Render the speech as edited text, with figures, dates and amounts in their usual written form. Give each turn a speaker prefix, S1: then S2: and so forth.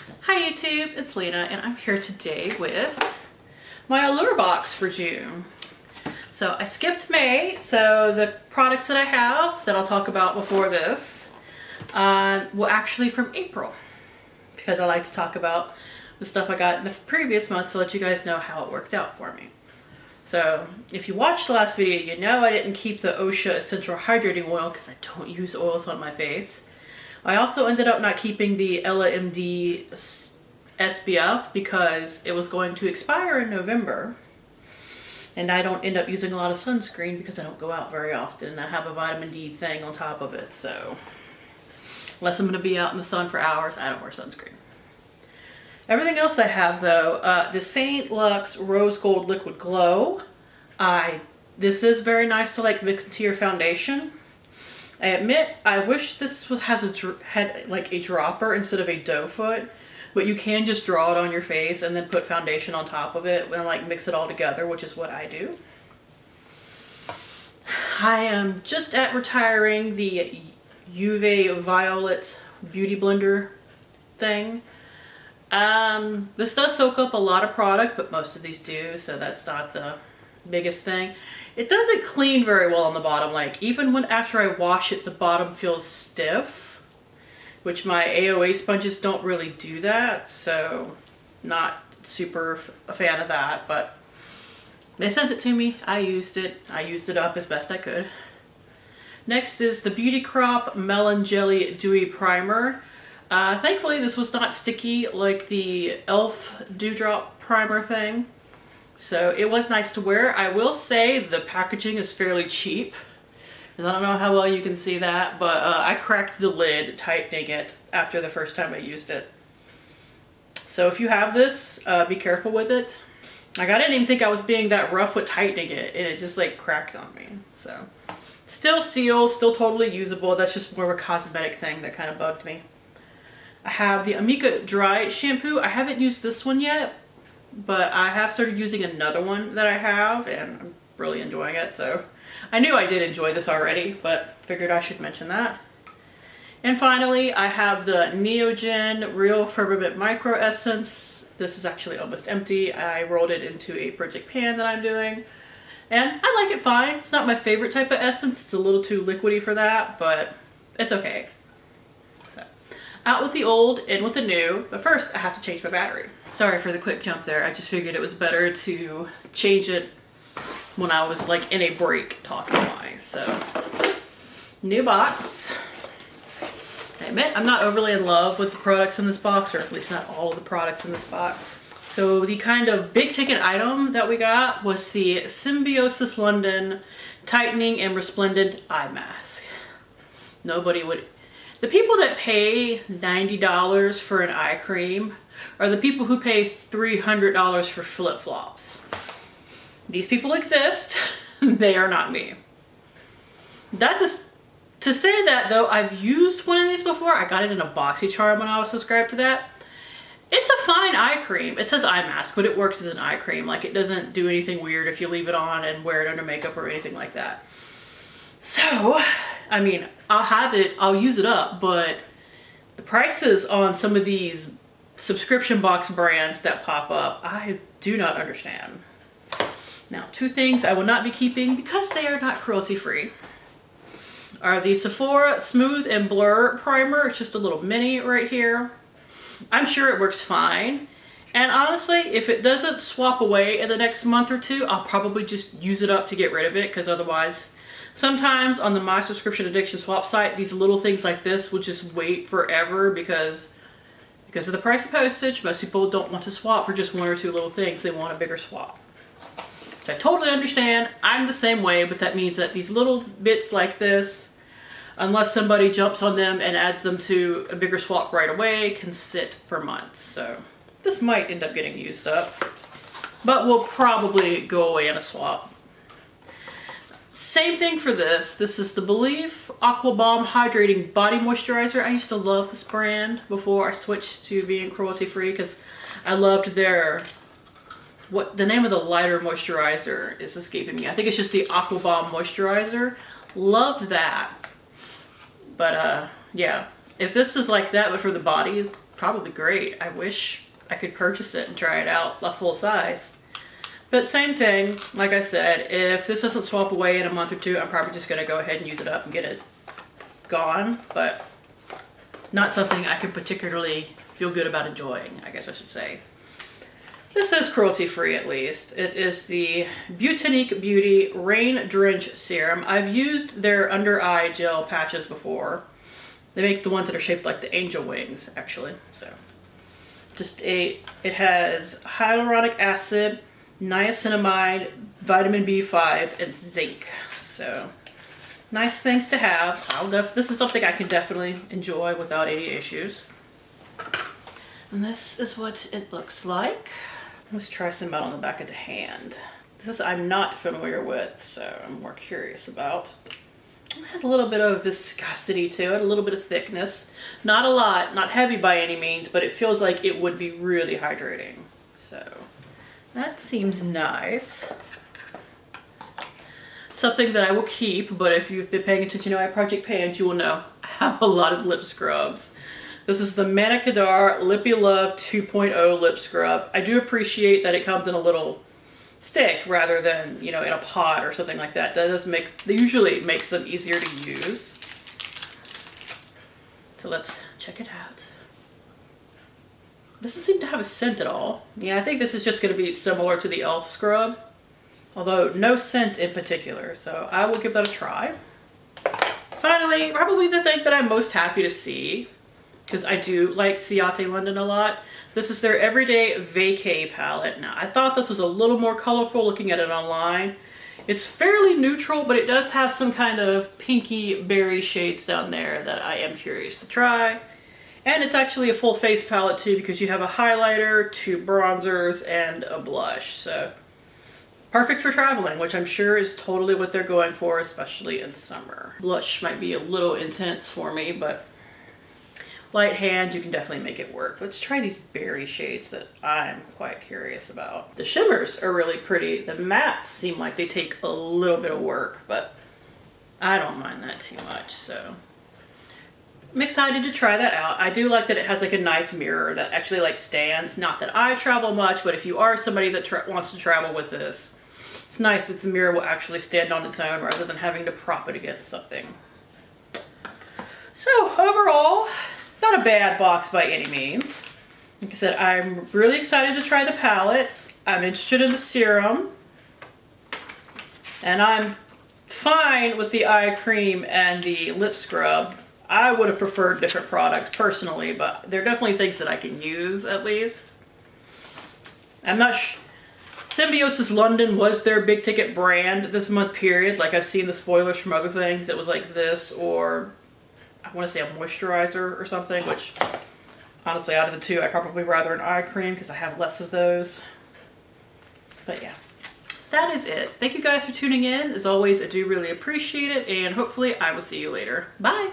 S1: Hi YouTube, it's Lena and I'm here today with my Allure box for June. So I skipped May, so the products that I have that I'll talk about before this were actually from April, because I like to talk about the stuff I got in the previous month to let you guys know how it worked out for me. So if you watched the last video, you know I didn't keep the OSHA Essential Hydrating Oil because I don't use oils on my face. I also ended up not keeping the Ella MD SPF because it was going to expire in November. And I don't end up using a lot of sunscreen because I don't go out very often. And I have a vitamin D thing on top of it. So unless I'm going to be out in the sun for hours, I don't wear sunscreen. Everything else I have though, the St. Luxe Rose Gold Liquid Glow. This is very nice to like mix into your foundation. I admit, I wish this had like a dropper instead of a doe foot, but you can just draw it on your face and then put foundation on top of it and like mix it all together, which is what I do. I am just at retiring the Juve Violet Beauty Blender thing. This does soak up a lot of product, but most of these do, so that's not the biggest thing. It doesn't clean very well on the bottom. Like even when after I wash it, the bottom feels stiff, which my AOA sponges don't really do that. So not super a fan of that, but they sent it to me. I used it. I used it up as best I could. Next is the Beauty Crop Melon Jelly Dewy Primer. Thankfully this was not sticky like the e.l.f. Dewdrop Primer thing. So it was nice to wear. I will say the packaging is fairly cheap. I don't know how well you can see that, but I cracked the lid tightening it after the first time I used it. So if you have this, be careful with it. Like I didn't even think I was being that rough with tightening it, and it just like cracked on me. So still seals, still totally usable. That's just more of a cosmetic thing that kind of bugged me. I have the Amiga Dry Shampoo. I haven't used this one yet, but I have started using another one that I have and I'm really enjoying it. So I knew I did enjoy this already, but figured I should mention that. And finally, I have the Neogen Real Furby Micro Essence. This is actually almost empty. I rolled it into a project pan that I'm doing and I like it fine. It's not my favorite type of essence. It's a little too liquidy for that, but it's okay. Out with the old, in with the new, but first I have to change my battery. Sorry for the quick jump there. I just figured it was better to change it when I was like in a break talking wise. So, new box. I admit I'm not overly in love with the products in this box, or at least not all of the products in this box. So the kind of big ticket item that we got was the Symbiosis London Tightening and Resplendent Eye Mask. Nobody would... The people that pay $90 for an eye cream are the people who pay $300 for flip-flops. These people exist. They are not me. To say that though, I've used one of these before. I got it in a BoxyCharm when I was subscribed to that. It's a fine eye cream. It says eye mask, but it works as an eye cream. Like it doesn't do anything weird if you leave it on and wear it under makeup or anything like that. So, I mean, I'll have it, I'll use it up, but the prices on some of these subscription box brands that pop up, I do not understand. Now, two things I will not be keeping because they are not cruelty free are the Sephora Smooth and Blur Primer. It's just a little mini right here. I'm sure it works fine. And honestly, if it doesn't swap away in the next month or two, I'll probably just use it up to get rid of it, because otherwise... Sometimes on the My Subscription Addiction swap site, these little things like this will just wait forever because of the price of postage. Most people don't want to swap for just one or two little things. They want a bigger swap. So I totally understand. I'm the same way, but that means that these little bits like this, unless somebody jumps on them and adds them to a bigger swap right away, can sit for months. So this might end up getting used up, but will probably go away in a swap. Same thing for this. This is the Belief Aqua Bomb Hydrating Body Moisturizer. I used to love this brand before I switched to being cruelty free because I loved their... What the name of the lighter moisturizer is escaping me. I think it's just the Aqua Bomb Moisturizer. Loved that. But yeah, if this is like that but for the body, probably great. I wish I could purchase it and try it out a full size. But same thing, like I said, if this doesn't swap away in a month or two, I'm probably just gonna go ahead and use it up and get it gone, but not something I can particularly feel good about enjoying, I guess I should say. This is cruelty-free at least. It is the Butane Beauty Rain Drench Serum. I've used their under eye gel patches before. They make the ones that are shaped like the angel wings, actually. So, it has hyaluronic acid, niacinamide, vitamin B5, and zinc. So, nice things to have. This is something I can definitely enjoy without any issues. And this is what it looks like. Let's try some out on the back of the hand. This I'm not familiar with, so I'm more curious about. It has a little bit of viscosity to it, a little bit of thickness. Not a lot, not heavy by any means, but it feels like it would be really hydrating. So that seems nice. Something that I will keep, but if you've been paying attention to my project page, you will know I have a lot of lip scrubs. This is the Mannequin Lippie Love 2.0 lip scrub. I do appreciate that it comes in a little stick rather than, you know, in a pot or something like that. That usually makes them easier to use. So let's check it out. Doesn't seem to have a scent at all. Yeah, I think this is just going to be similar to the e.l.f. scrub, although no scent in particular. So I will give that a try. Finally, probably the thing that I'm most happy to see, because I do like Ciate London a lot. This is their Everyday Vacay palette. Now, I thought this was a little more colorful looking at it online. It's fairly neutral, but it does have some kind of pinky berry shades down there that I am curious to try. And it's actually a full face palette too, because you have a highlighter, 2 bronzers, and a blush. So perfect for traveling, which I'm sure is totally what they're going for, especially in summer. Blush might be a little intense for me, but light hand, you can definitely make it work. Let's try these berry shades that I'm quite curious about. The shimmers are really pretty. The mattes seem like they take a little bit of work, but I don't mind that too much, so I'm excited to try that out. I do like that it has like a nice mirror that actually like stands. Not that I travel much, but if you are somebody that wants to travel with this, it's nice that the mirror will actually stand on its own rather than having to prop it against something. So overall, it's not a bad box by any means. Like I said, I'm really excited to try the palettes. I'm interested in the serum. And I'm fine with the eye cream and the lip scrub. I would have preferred different products personally, but they're definitely things that I can use at least. I'm not Symbiosis London was their big ticket brand this month period. Like I've seen the spoilers from other things. It was like this, or I want to say a moisturizer or something, which honestly out of the two, I probably rather an eye cream because I have less of those. But yeah, that is it. Thank you guys for tuning in. As always, I do really appreciate it, and hopefully I will see you later. Bye!